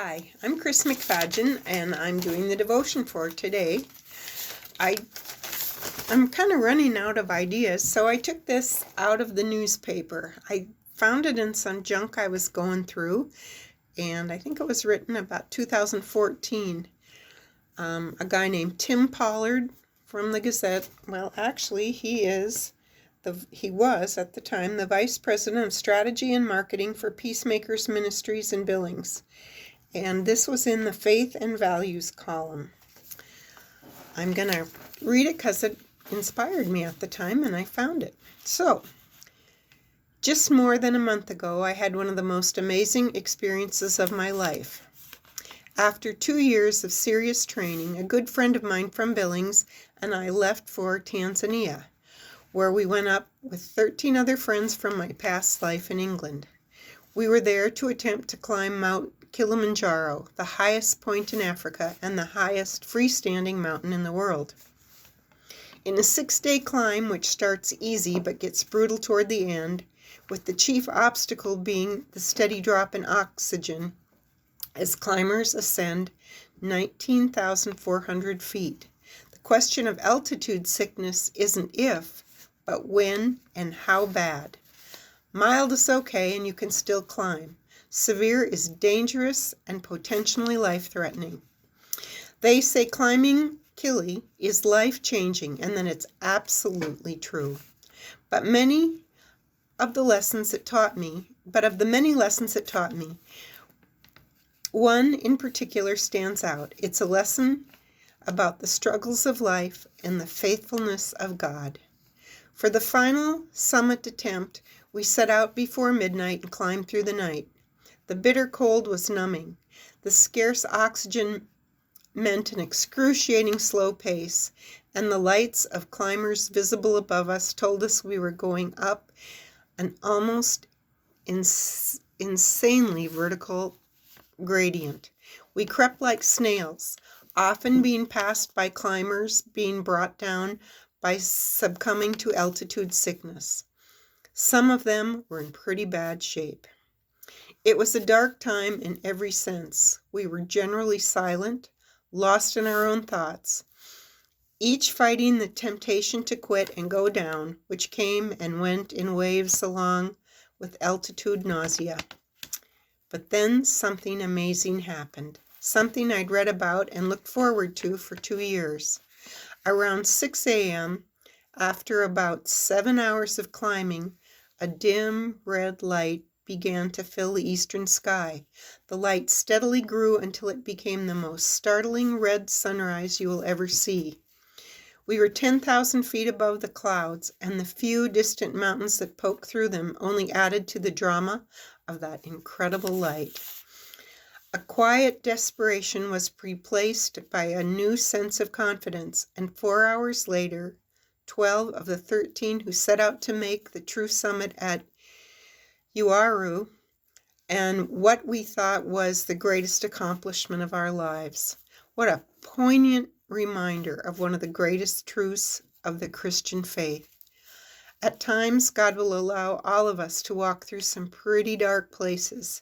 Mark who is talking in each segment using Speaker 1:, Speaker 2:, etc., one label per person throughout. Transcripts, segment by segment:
Speaker 1: Hi, I'm Kris McFadyean, and I'm doing the devotion for today. I'm kind of running out of ideas, so I took this out of the newspaper. I found it in some junk I was going through, and I think it was written about 2014. A guy named Tim Pollard from the Gazette. Well, actually, he was at the time the Vice President of Strategy and Marketing for Peacemakers Ministries in Billings. And this was in the Faith and Values column. I'm going to read it because it inspired me at the time and I found it. So, just more than a month ago, I had one of the most amazing experiences of my life. After 2 years of serious training, a good friend of mine from Billings and I left for Tanzania, where we went up with 13 other friends from my past life in England. We were there to attempt to climb Mount Kilimanjaro, the highest point in Africa and the highest freestanding mountain in the world. In a 6-day climb, which starts easy but gets brutal toward the end, with the chief obstacle being the steady drop in oxygen as climbers ascend 19,400 feet. The question of altitude sickness isn't if, but when and how bad. Mild is okay and you can still climb. Severe is dangerous and potentially life-threatening. They say climbing Kili is life-changing, and that it's absolutely true. But of the many lessons it taught me, one in particular stands out. It's a lesson about the struggles of life and the faithfulness of God. For the final summit attempt, we set out before midnight and climbed through the night. The bitter cold was numbing. The scarce oxygen meant an excruciating slow pace, and the lights of climbers visible above us told us we were going up an almost insanely vertical gradient. We crept like snails, often being passed by climbers being brought down by succumbing to altitude sickness. Some of them were in pretty bad shape. It was a dark time in every sense. We were generally silent, lost in our own thoughts, each fighting the temptation to quit and go down, which came and went in waves along with altitude nausea. But then something amazing happened, something I'd read about and looked forward to for 2 years. Around 6 a.m., after about 7 hours of climbing, a dim red light began to fill the eastern sky. The light steadily grew until it became the most startling red sunrise you will ever see. We were 10,000 feet above the clouds, and the few distant mountains that poked through them only added to the drama of that incredible light. A quiet desperation was replaced by a new sense of confidence, and 4 hours later, 12 of the 13 who set out to make the true summit at Uaru, and what we thought was the greatest accomplishment of our lives. What a poignant reminder of one of the greatest truths of the Christian faith. At times, God will allow all of us to walk through some pretty dark places,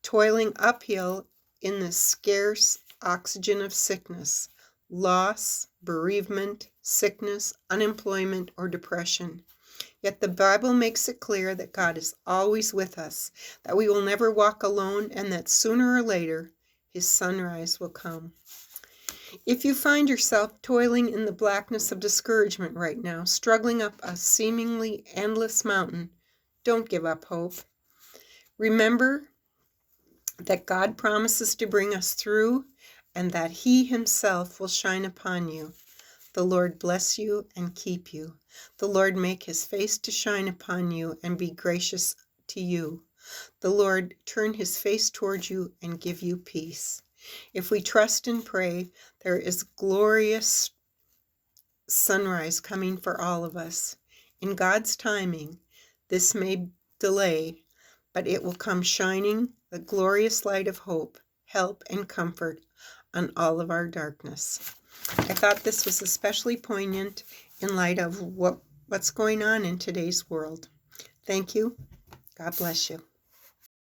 Speaker 1: toiling uphill in the scarce oxygen of sickness, loss, bereavement, sickness, unemployment, or depression. Yet the Bible makes it clear that God is always with us, that we will never walk alone, and that sooner or later His sunrise will come. If you find yourself toiling in the blackness of discouragement right now, struggling up a seemingly endless mountain, don't give up hope. Remember that God promises to bring us through, and that He Himself will shine upon you. The Lord bless you and keep you. The Lord make His face to shine upon you and be gracious to you. The Lord turn His face toward you and give you peace. If we trust and pray, there is glorious sunrise coming for all of us. In God's timing, this may delay, but it will come shining the glorious light of hope, help, and comfort on all of our darkness. I thought this was especially poignant in light of what's going on in today's world. Thank you. God bless you.